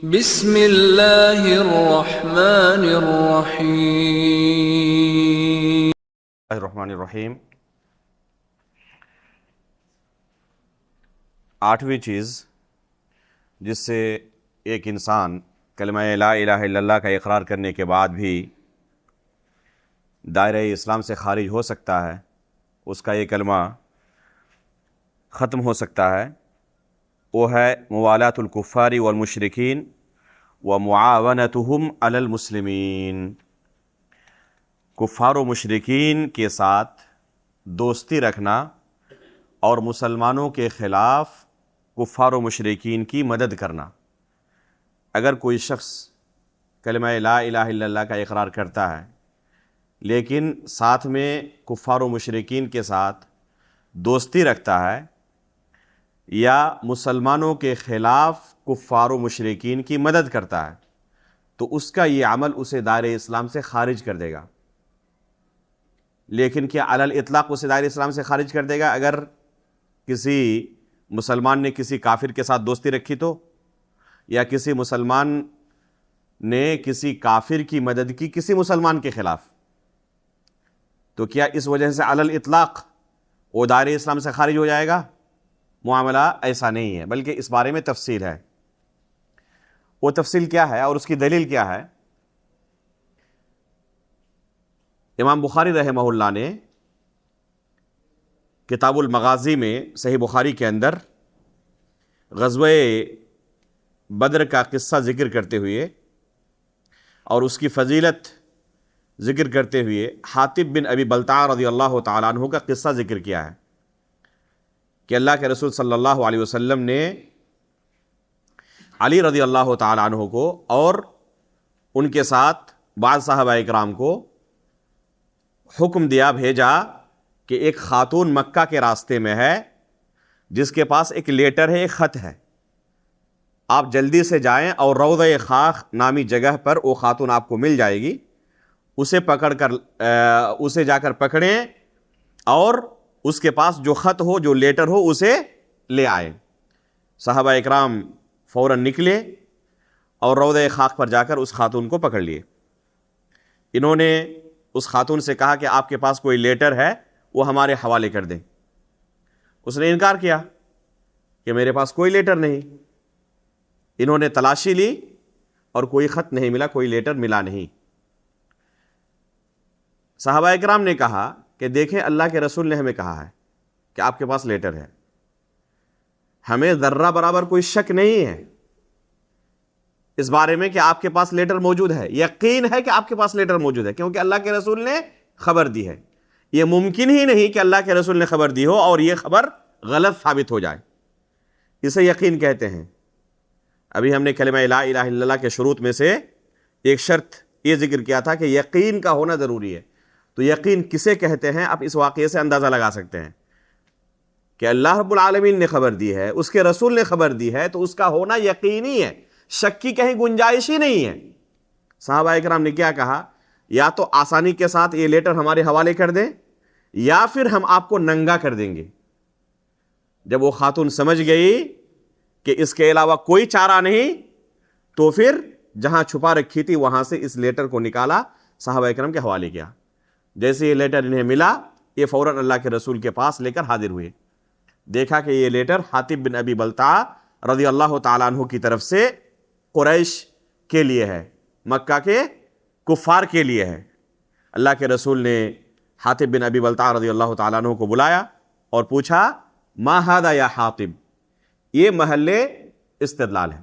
بسم اللہ الرحمن الرحیم۔ آٹھویں چیز جس سے ایک انسان کلمہ لا الہ الا اللہ کا اقرار کرنے کے بعد بھی دائرہ اسلام سے خارج ہو سکتا ہے، اس کا یہ کلمہ ختم ہو سکتا ہے، وہ ہے موالات الکفار والمشرکین ومعاونتہم علی المسلمین۔ کفار و مشرکین کے ساتھ دوستی رکھنا اور مسلمانوں کے خلاف کفار و مشرکین کی مدد کرنا۔ اگر کوئی شخص کلمہ لا الہ الا اللہ کا اقرار کرتا ہے لیکن ساتھ میں کفار و مشرکین کے ساتھ دوستی رکھتا ہے یا مسلمانوں کے خلاف کفار و مشرکین کی مدد کرتا ہے تو اس کا یہ عمل اسے دائرہ اسلام سے خارج کر دے گا۔ لیکن کیا علی الاطلاق اسے دائرہ اسلام سے خارج کر دے گا؟ اگر کسی مسلمان نے کسی کافر کے ساتھ دوستی رکھی تو، یا کسی مسلمان نے کسی کافر کی مدد کی کسی مسلمان کے خلاف، تو کیا اس وجہ سے علی الاطلاق وہ دائرہ اسلام سے خارج ہو جائے گا؟ معاملہ ایسا نہیں ہے، بلکہ اس بارے میں تفصیل ہے۔ وہ تفصیل کیا ہے اور اس کی دلیل کیا ہے؟ امام بخاری رحمہ اللہ نے کتاب المغازی میں صحیح بخاری کے اندر غزوہ بدر کا قصہ ذکر کرتے ہوئے اور اس کی فضیلت ذکر کرتے ہوئے حاطب بن ابی بلتع رضی اللہ تعالیٰ عنہ کا قصہ ذکر کیا ہے کہ اللہ کے رسول صلی اللہ علیہ وسلم نے علی رضی اللہ تعالیٰ عنہ کو اور ان کے ساتھ بعض صحابہ اکرام کو حکم دیا، بھیجا کہ ایک خاتون مکہ کے راستے میں ہے جس کے پاس ایک لیٹر ہے، ایک خط ہے، آپ جلدی سے جائیں اور روضہ خاخ نامی جگہ پر وہ خاتون آپ کو مل جائے گی، اسے جا کر پکڑیں اور اس کے پاس جو خط ہو، جو لیٹر ہو، اسے لے آئیں۔ صحابہ اکرام فوراً نکلے اور روضہ خاک پر جا کر اس خاتون کو پکڑ لیے۔ انہوں نے اس خاتون سے کہا کہ آپ کے پاس کوئی لیٹر ہے وہ ہمارے حوالے کر دیں۔ اس نے انکار کیا کہ میرے پاس کوئی لیٹر نہیں۔ انہوں نے تلاشی لی اور کوئی خط نہیں ملا، کوئی لیٹر ملا نہیں۔ صحابہ اکرام نے کہا کہ دیکھیں اللہ کے رسول نے ہمیں کہا ہے کہ آپ کے پاس لیٹر ہے، ہمیں ذرہ برابر کوئی شک نہیں ہے اس بارے میں کہ آپ کے پاس لیٹر موجود ہے، یقین ہے کہ آپ کے پاس لیٹر موجود ہے، کیونکہ اللہ کے رسول نے خبر دی ہے۔ یہ ممکن ہی نہیں کہ اللہ کے رسول نے خبر دی ہو اور یہ خبر غلط ثابت ہو جائے، اسے یقین کہتے ہیں۔ ابھی ہم نے کلمہ لا الہ الا اللہ کے شروط میں سے ایک شرط یہ ذکر کیا تھا کہ یقین کا ہونا ضروری ہے۔ تو یقین کسے کہتے ہیں؟ آپ اس واقعے سے اندازہ لگا سکتے ہیں کہ اللہ رب العالمین نے خبر دی ہے، اس کے رسول نے خبر دی ہے، تو اس کا ہونا یقینی ہے، شک کی کہیں گنجائش ہی نہیں ہے۔ صحابہ اکرام نے کیا کہا؟ یا تو آسانی کے ساتھ یہ لیٹر ہمارے حوالے کر دیں یا پھر ہم آپ کو ننگا کر دیں گے۔ جب وہ خاتون سمجھ گئی کہ اس کے علاوہ کوئی چارہ نہیں تو پھر جہاں چھپا رکھی تھی وہاں سے اس لیٹر کو نکالا، صحابہ اکرام کے حوالے کیا۔ جیسے یہ لیٹر انہیں ملا، یہ فوراً اللہ کے رسول کے پاس لے کر حاضر ہوئے۔ دیکھا کہ یہ لیٹر حاطب بن ابی بلتع رضی اللہ تعالیٰ عنہ کی طرف سے قریش کے لیے ہے، مکہ کے کفار کے لیے ہے۔ اللہ کے رسول نے حاطب بن ابی بلتع رضی اللہ تعالیٰ عنہ کو بلایا اور پوچھا ما ھذا یا حاطب، یہ محل استدلال ہے۔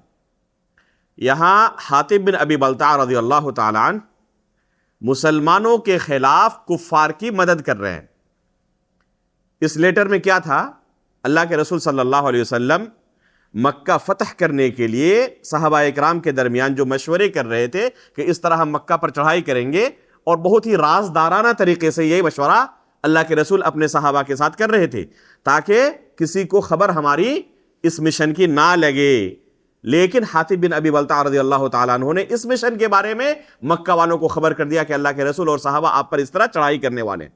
یہاں حاطب بن ابی بلتع رضی اللہ تعالیٰ عنہ مسلمانوں کے خلاف کفار کی مدد کر رہے ہیں۔ اس لیٹر میں کیا تھا؟ اللہ کے رسول صلی اللہ علیہ وسلم مکہ فتح کرنے کے لیے صحابہ اکرام کے درمیان جو مشورے کر رہے تھے کہ اس طرح ہم مکہ پر چڑھائی کریں گے، اور بہت ہی رازدارانہ طریقے سے یہ مشورہ اللہ کے رسول اپنے صحابہ کے ساتھ کر رہے تھے تاکہ کسی کو خبر ہماری اس مشن کی نہ لگے۔ لیکن حاطب بن ابی بلتع رضی اللہ تعالیٰ عنہ نے اس مشن کے بارے میں مکہ والوں کو خبر کر دیا کہ اللہ کے رسول اور صحابہ آپ پر اس طرح چڑھائی کرنے والے۔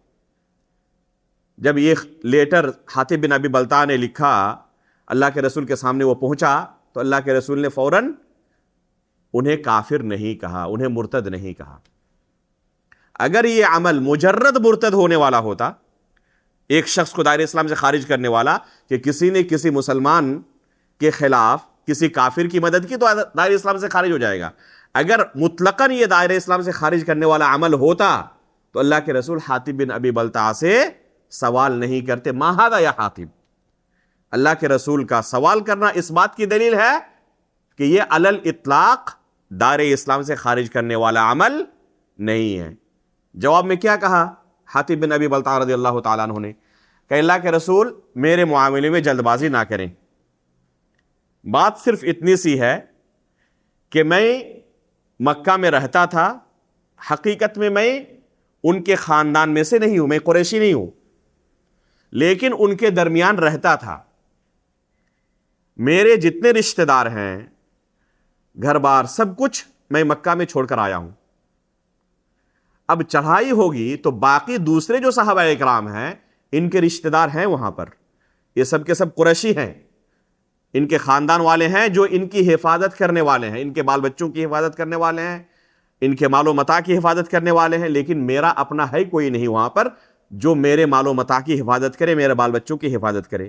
جب یہ لیٹر حاطب بن ابی بلتع نے لکھا، اللہ کے رسول کے سامنے وہ پہنچا، تو اللہ کے رسول نے فوراً انہیں کافر نہیں کہا، انہیں مرتد نہیں کہا۔ اگر یہ عمل مجرد مرتد ہونے والا ہوتا، ایک شخص کو دائرہ اسلام سے خارج کرنے والا، کہ کسی نے کسی مسلمان کے خلاف کسی کافر کی مدد کی تو دائرہ اسلام سے خارج ہو جائے گا۔ اگر مطلقاً یہ دائرہ اسلام سے خارج کرنے والا عمل ہوتا تو اللہ کے رسول حاتب بن ابی بلتع سے سوال نہیں کرتے، ما ھذا یا حاتب۔ اللہ کے رسول کا سوال کرنا اس بات کی دلیل ہے کہ یہ علی الاطلاق دائرہ اسلام سے خارج کرنے والا عمل نہیں ہے۔ جواب میں کیا کہا حاتب بن ابی بلتع رضی اللہ تعالیٰ عنہ نے؟ کہ اللہ کے رسول میرے معاملے میں جلد بازی نہ کریں، بات صرف اتنی سی ہے کہ میں مکہ میں رہتا تھا، حقیقت میں ان کے خاندان میں سے نہیں ہوں، میں قریشی نہیں ہوں، لیکن ان کے درمیان رہتا تھا۔ میرے جتنے رشتہ دار ہیں، گھر بار سب کچھ میں مکہ میں چھوڑ کر آیا ہوں۔ اب چڑھائی ہوگی تو باقی دوسرے جو صحابہ اکرام ہیں ان کے رشتہ دار ہیں وہاں پر، یہ سب کے سب قریشی ہیں، ان کے خاندان والے ہیں جو ان کی حفاظت کرنے والے ہیں، ان کے بال بچوں کی حفاظت کرنے والے ہیں، ان کے مال و متاع کی حفاظت کرنے والے ہیں، لیکن میرا اپنا ہے کوئی نہیں وہاں پر جو میرے مال و متاع کی حفاظت کرے، میرے بال بچوں کی حفاظت کرے۔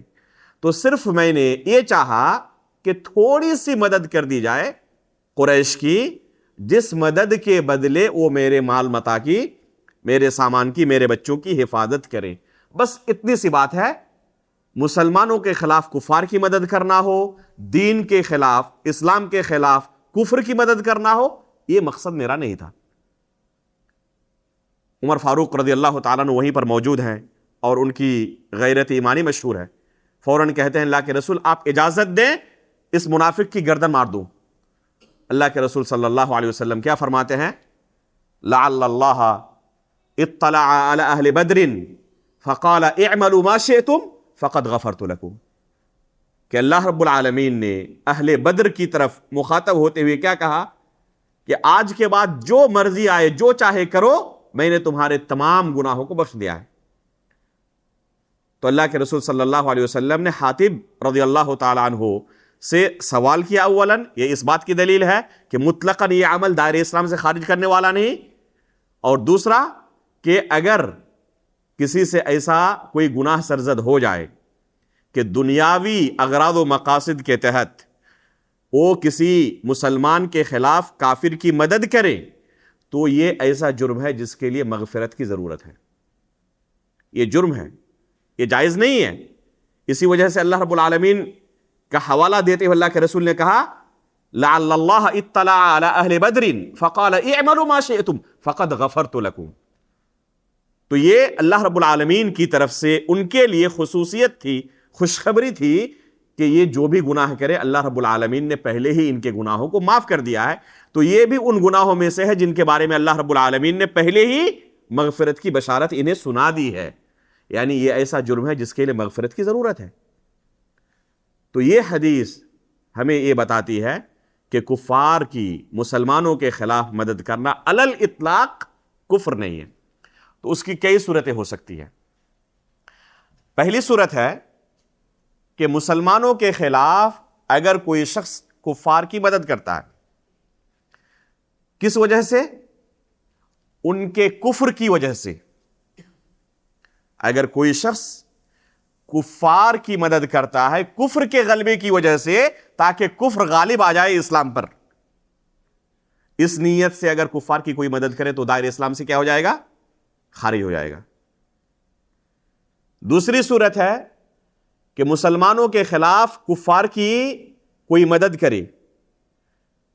تو صرف میں نے یہ چاہا کہ تھوڑی سی مدد کر دی جائے قریش کی، جس مدد کے بدلے وہ میرے مال متاع کی، میرے سامان کی، میرے بچوں کی حفاظت کریں۔ بس اتنی سی بات ہے۔ مسلمانوں کے خلاف کفار کی مدد کرنا ہو، دین کے خلاف، اسلام کے خلاف کفر کی مدد کرنا ہو، یہ مقصد میرا نہیں تھا۔ عمر فاروق رضی اللہ تعالیٰ عنہ وہیں پر موجود ہیں اور ان کی غیرت ایمانی مشہور ہے۔ فوراً کہتے ہیں اللہ کے رسول آپ اجازت دیں اس منافق کی گردن مار دوں۔ اللہ کے رسول صلی اللہ علیہ وسلم کیا فرماتے ہیں؟ لعل اللہ اطلع علی اہل بدر فقال اعملوا ما شئتم فقد غفرت لکم، کہ اللہ رب العالمین نے اہل بدر کی طرف مخاطب ہوتے ہوئے کیا کہا کہ آج کے بعد جو مرضی آئے، جو چاہے کرو، میں نے تمہارے تمام گناہوں کو بخش دیا ہے۔ تو اللہ کے رسول صلی اللہ علیہ وسلم نے حاتب رضی اللہ تعالیٰ عنہ سے سوال کیا، اولاً یہ اس بات کی دلیل ہے کہ مطلقاً یہ عمل دائرہ اسلام سے خارج کرنے والا نہیں، اور دوسرا کہ اگر کسی سے ایسا کوئی گناہ سرزد ہو جائے کہ دنیاوی اغراض و مقاصد کے تحت وہ کسی مسلمان کے خلاف کافر کی مدد کرے تو یہ ایسا جرم ہے جس کے لیے مغفرت کی ضرورت ہے، یہ جرم ہے، یہ جائز نہیں ہے۔ اسی وجہ سے اللہ رب العالمین کا حوالہ دیتے ہوئے اللہ کے رسول نے کہا لعل اللہ اطلع علی اہل بدر فقال اعملوا ما شئتم فقد غفرت لکم۔ تو یہ اللہ رب العالمین کی طرف سے ان کے لیے خصوصیت تھی، خوشخبری تھی کہ یہ جو بھی گناہ کرے اللہ رب العالمین نے پہلے ہی ان کے گناہوں کو معاف کر دیا ہے، تو یہ بھی ان گناہوں میں سے ہے جن کے بارے میں اللہ رب العالمین نے پہلے ہی مغفرت کی بشارت انہیں سنا دی ہے، یعنی یہ ایسا جرم ہے جس کے لیے مغفرت کی ضرورت ہے۔ تو یہ حدیث ہمیں یہ بتاتی ہے کہ کفار کی مسلمانوں کے خلاف مدد کرنا علی الاطلاق کفر نہیں ہے۔ تو اس کی کئی صورتیں ہو سکتی ہیں۔ پہلی صورت ہے کہ مسلمانوں کے خلاف اگر کوئی شخص کفار کی مدد کرتا ہے، کس وجہ سے؟ ان کے کفر کی وجہ سے۔ اگر کوئی شخص کفار کی مدد کرتا ہے کفر کے غلبے کی وجہ سے، تاکہ کفر غالب آ جائے اسلام پر، اس نیت سے اگر کفار کی کوئی مدد کرے تو دائرہ اسلام سے کیا ہو جائے گا؟ خارج ہو جائے گا۔ دوسری صورت ہے کہ مسلمانوں کے خلاف کفار کی کوئی مدد کرے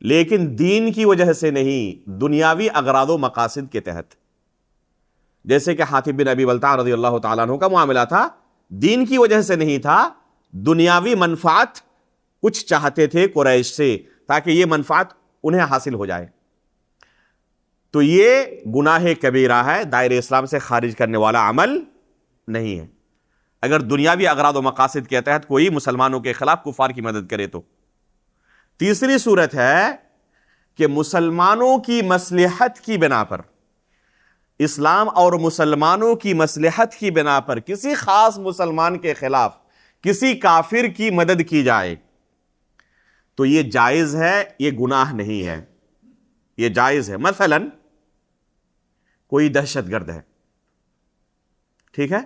لیکن دین کی وجہ سے نہیں، دنیاوی اغراض و مقاصد کے تحت، جیسے کہ حاتب بن ابی بلتع رضی اللہ تعالیٰ عنہ کا معاملہ تھا، دین کی وجہ سے نہیں تھا، دنیاوی منفعت کچھ چاہتے تھے قریش سے تاکہ یہ منفعت انہیں حاصل ہو جائے، تو یہ گناہ کبیرہ ہے، دائرہ اسلام سے خارج کرنے والا عمل نہیں ہے اگر دنیاوی اغراض و مقاصد کے تحت کوئی مسلمانوں کے خلاف کفار کی مدد کرے تو۔ تیسری صورت ہے کہ مسلمانوں کی مصلحت کی بنا پر، اسلام اور مسلمانوں کی مصلحت کی بنا پر کسی خاص مسلمان کے خلاف کسی کافر کی مدد کی جائے تو یہ جائز ہے، یہ گناہ نہیں ہے۔ یہ جائز ہے. مثلا کوئی دہشت گرد ہے, ٹھیک ہے,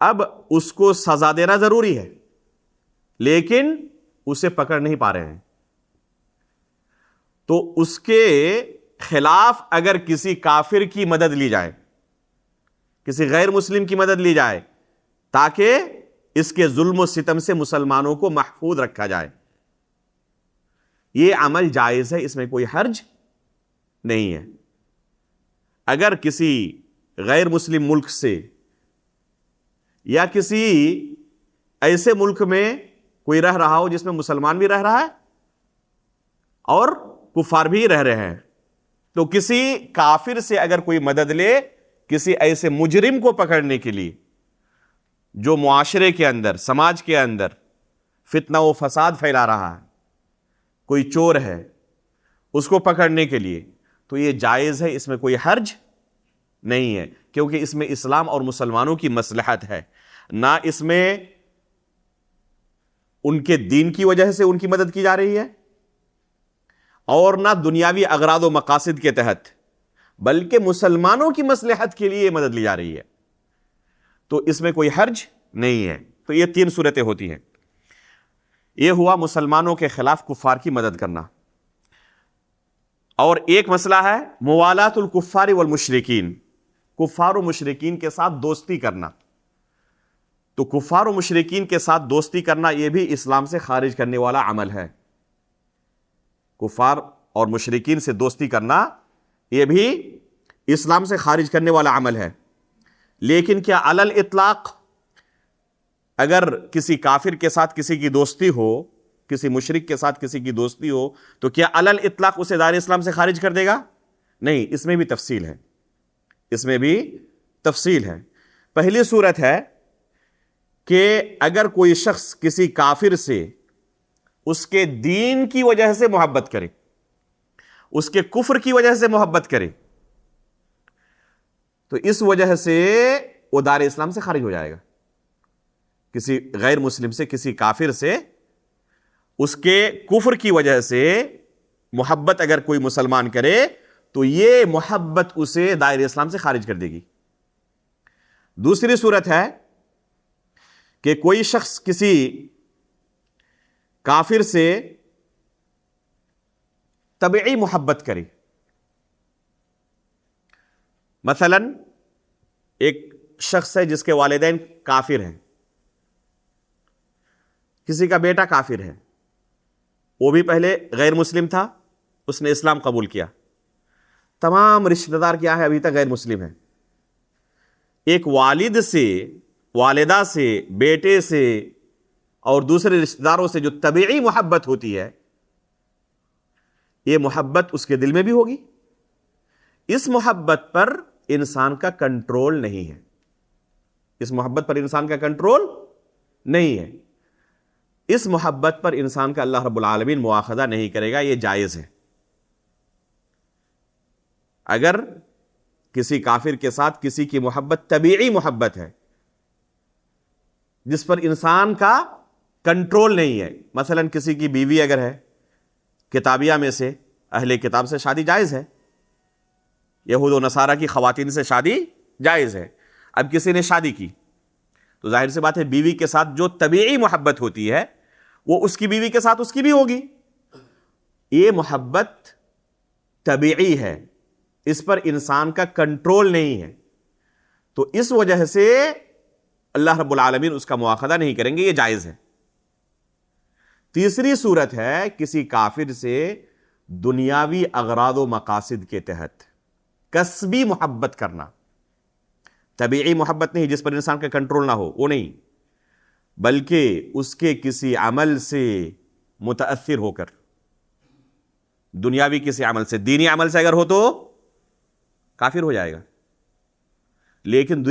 اب اس کو سزا دینا ضروری ہے, لیکن اسے پکڑ نہیں پا رہے ہیں, تو اس کے خلاف اگر کسی کافر کی مدد لی جائے, کسی غیر مسلم کی مدد لی جائے, تاکہ اس کے ظلم و ستم سے مسلمانوں کو محفوظ رکھا جائے, یہ عمل جائز ہے, اس میں کوئی حرج نہیں ہے. اگر کسی غیر مسلم ملک سے یا کسی ایسے ملک میں کوئی رہ رہا ہو جس میں مسلمان بھی رہ رہا ہے اور کفار بھی رہ رہے ہیں, تو کسی کافر سے اگر کوئی مدد لے کسی ایسے مجرم کو پکڑنے کے لیے جو معاشرے کے اندر, سماج کے اندر فتنہ و فساد پھیلا رہا ہے, کوئی چور ہے, اس کو پکڑنے کے لیے, تو یہ جائز ہے, اس میں کوئی حرج نہیں ہے, کیونکہ اس میں اسلام اور مسلمانوں کی مصلحت ہے, نہ اس میں ان کے دین کی وجہ سے ان کی مدد کی جا رہی ہے اور نہ دنیاوی اغراض و مقاصد کے تحت, بلکہ مسلمانوں کی مصلحت کے لیے مدد لی جا رہی ہے, تو اس میں کوئی حرج نہیں ہے. تو یہ 3 صورتیں ہوتی ہیں. یہ ہوا مسلمانوں کے خلاف کفار کی مدد کرنا. اور ایک مسئلہ ہے موالات الکفار والمشرکین, کفار و مشرکین کے ساتھ دوستی کرنا. تو کفار و مشرکین کے ساتھ دوستی کرنا یہ بھی اسلام سے خارج کرنے والا عمل ہے. کفار اور مشرکین سے دوستی کرنا یہ بھی اسلام سے خارج کرنے والا عمل ہے. لیکن کیا علی الاطلاق اگر کسی کافر کے ساتھ کسی کی دوستی ہو, کسی مشرک کے ساتھ کسی کی دوستی ہو, تو کیا علی الاطلاق اسے دائرہ اسلام سے خارج کر دے گا؟ نہیں, اس میں بھی تفصیل ہے, اس میں بھی تفصیل ہے. پہلی صورت ہے کہ اگر کوئی شخص کسی کافر سے اس کے دین کی وجہ سے محبت کرے, اس کے کفر کی وجہ سے محبت کرے, تو اس وجہ سے وہ دار اسلام سے خارج ہو جائے گا. کسی غیر مسلم سے, کسی کافر سے اس کے کفر کی وجہ سے محبت اگر کوئی مسلمان کرے تو یہ محبت اسے دائرہ اسلام سے خارج کر دے گی. دوسری صورت ہے کہ کوئی شخص کسی کافر سے طبعی محبت کرے. مثلا ایک شخص ہے جس کے والدین کافر ہیں, کسی کا بیٹا کافر ہے, وہ بھی پہلے غیر مسلم تھا, اس نے اسلام قبول کیا, تمام رشتہ دار کیا ہے ابھی تک غیر مسلم ہے. ایک والد سے, والدہ سے, بیٹے سے اور دوسرے رشتہ داروں سے جو طبیعی محبت ہوتی ہے, یہ محبت اس کے دل میں بھی ہوگی. اس محبت پر انسان کا کنٹرول نہیں ہے, اس محبت پر انسان کا کنٹرول نہیں ہے. اس محبت پر انسان کا اللہ رب العالمین مواخذہ نہیں کرے گا, یہ جائز ہے. اگر کسی کافر کے ساتھ کسی کی محبت طبیعی محبت ہے جس پر انسان کا کنٹرول نہیں ہے, مثلا کسی کی بیوی اگر ہے کتابیہ میں سے, اہل کتاب سے شادی جائز ہے, یہود و نصارہ کی خواتین سے شادی جائز ہے. اب کسی نے شادی کی تو ظاہر سی بات ہے بیوی کے ساتھ جو طبیعی محبت ہوتی ہے وہ اس کی بیوی کے ساتھ اس کی بھی ہوگی. یہ محبت طبیعی ہے, اس پر انسان کا کنٹرول نہیں ہے, تو اس وجہ سے اللہ رب العالمین اس کا مواخذہ نہیں کریں گے, یہ جائز ہے. تیسری صورت ہے کسی کافر سے دنیاوی اغراض و مقاصد کے تحت کسبی محبت کرنا. طبیعی محبت نہیں جس پر انسان کا کنٹرول نہ ہو, وہ نہیں, بلکہ اس کے کسی عمل سے متاثر ہو کر, دنیاوی کسی عمل سے, دینی عمل سے اگر ہو تو کافر ہو جائے گا, لیکن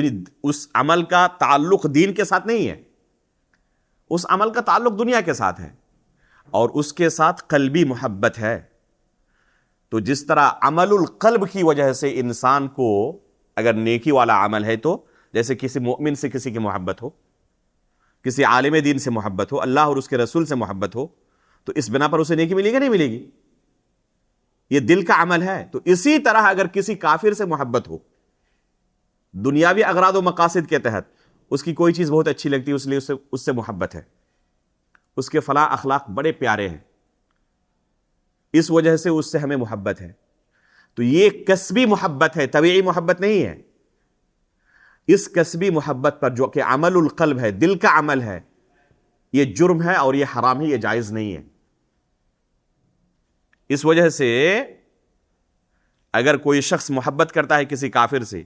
اس عمل کا تعلق دین کے ساتھ نہیں ہے, اس عمل کا تعلق دنیا کے ساتھ ہے اور اس کے ساتھ قلبی محبت ہے. تو جس طرح عمل القلب کی وجہ سے انسان کو اگر نیکی والا عمل ہے, تو جیسے کسی مومن سے کسی کی محبت ہو, کسی عالم دین سے محبت ہو, اللہ اور اس کے رسول سے محبت ہو, تو اس بنا پر اسے نیکی ملے گی نہیں ملے گی؟ یہ دل کا عمل ہے. تو اسی طرح اگر کسی کافر سے محبت ہو دنیاوی اغراض و مقاصد کے تحت، اس کی کوئی چیز بہت اچھی لگتی ہے اس لیے اس سے محبت ہے، اس کے فلاں اخلاق بڑے پیارے ہیں، اس وجہ سے اس سے ہمیں محبت ہے، تو یہ کسبی محبت ہے، طبیعی محبت نہیں ہے. اس کسبی محبت پر جو کہ عمل القلب ہے، دل کا عمل ہے، یہ جرم ہے اور یہ حرام ہے، یہ جائز نہیں ہے. اس وجہ سے اگر کوئی شخص محبت کرتا ہے کسی کافر سے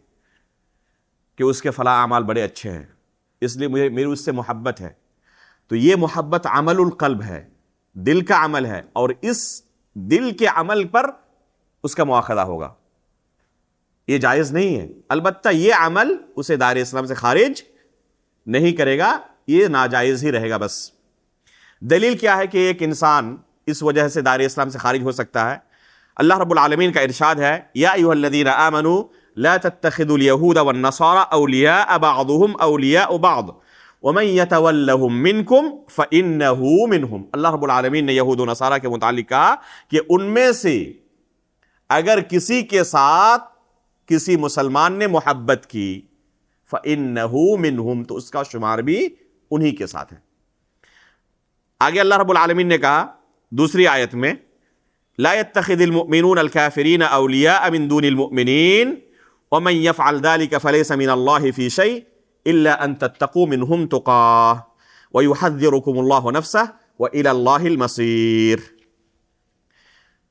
کہ اس کے فلاں اعمال بڑے اچھے ہیں اس لیے میری اس سے محبت ہے، تو یہ محبت عمل القلب ہے، دل کا عمل ہے، اور اس دل کے عمل پر اس کا مواخذہ ہوگا، یہ جائز نہیں ہے. البتہ یہ عمل اسے دائرہ اسلام سے خارج نہیں کرے گا، یہ ناجائز ہی رہے گا. بس دلیل کیا ہے کہ ایک انسان اس وجہ سے دائرہ اسلام سے خارج ہو سکتا ہے؟ اللہ رب العالمین کا ارشاد ہے، یا ایھا الذین آمنوا لا تتخذوا اليهود والنصارى اولیاء بعضهم اولیاء بعض ومن يتولهم منکم فانه منهم. اللہ رب العالمین نے یہود و نصارہ کے متعلق کہا کہ ان میں سے اگر کسی کے ساتھ کسی مسلمان نے محبت کی فانه منهم، تو اس کا شمار بھی انہی کے ساتھ ہے. آگے اللہ رب العالمین نے کہا دوسری آیت میں، لا يتخذ المؤمنون الكافرين اولیاء من دون المؤمنین ومن يفعل ذلك فليس من الله في شيء الا ان تتقوا منهم تقاه ويحذركم الله نفسه والى الله المصير.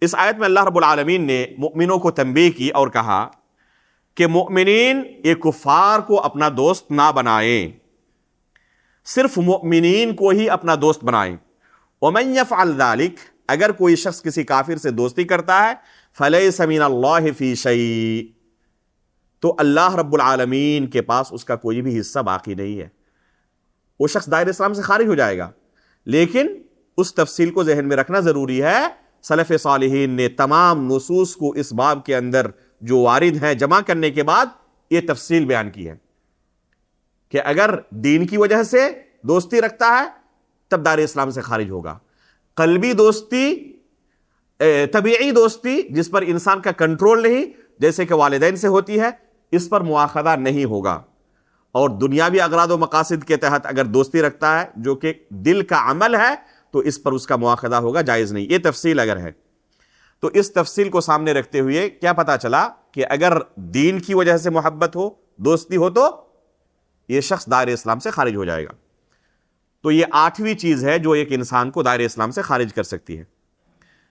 اس آیت میں اللہ رب العالمین نے مؤمنوں کو تنبیہ کی اور کہا کہ مؤمنین یہ کفار کو اپنا دوست نہ بنائیں، صرف مؤمنین کو ہی اپنا دوست بنائیں. ومن يفعل ذلك، اگر کوئی شخص کسی کافر سے دوستی کرتا ہے، فلیس من اللہ فی شیء، تو اللہ رب العالمین کے پاس اس کا کوئی بھی حصہ باقی نہیں ہے، وہ شخص دائرہ اسلام سے خارج ہو جائے گا. لیکن اس تفصیل کو ذہن میں رکھنا ضروری ہے. سلف صالحین نے تمام نصوص کو اس باب کے اندر جو وارد ہیں جمع کرنے کے بعد یہ تفصیل بیان کی ہے کہ اگر دین کی وجہ سے دوستی رکھتا ہے تب دائرہ اسلام سے خارج ہوگا. قلبی دوستی، طبیعی دوستی جس پر انسان کا کنٹرول نہیں، جیسے کہ والدین سے ہوتی ہے، اس پر مواخذہ نہیں ہوگا. اور دنیاوی اغراض و مقاصد کے تحت اگر دوستی رکھتا ہے جو کہ دل کا عمل ہے تو اس پر اس کا مواخذہ ہوگا، جائز نہیں. یہ تفصیل اگر ہے تو اس تفصیل کو سامنے رکھتے ہوئے کیا پتا چلا کہ اگر دین کی وجہ سے محبت ہو، دوستی ہو، تو یہ شخص دائرہ اسلام سے خارج ہو جائے گا. تو یہ 8ویں چیز ہے جو ایک انسان کو دائرہ اسلام سے خارج کر سکتی ہے.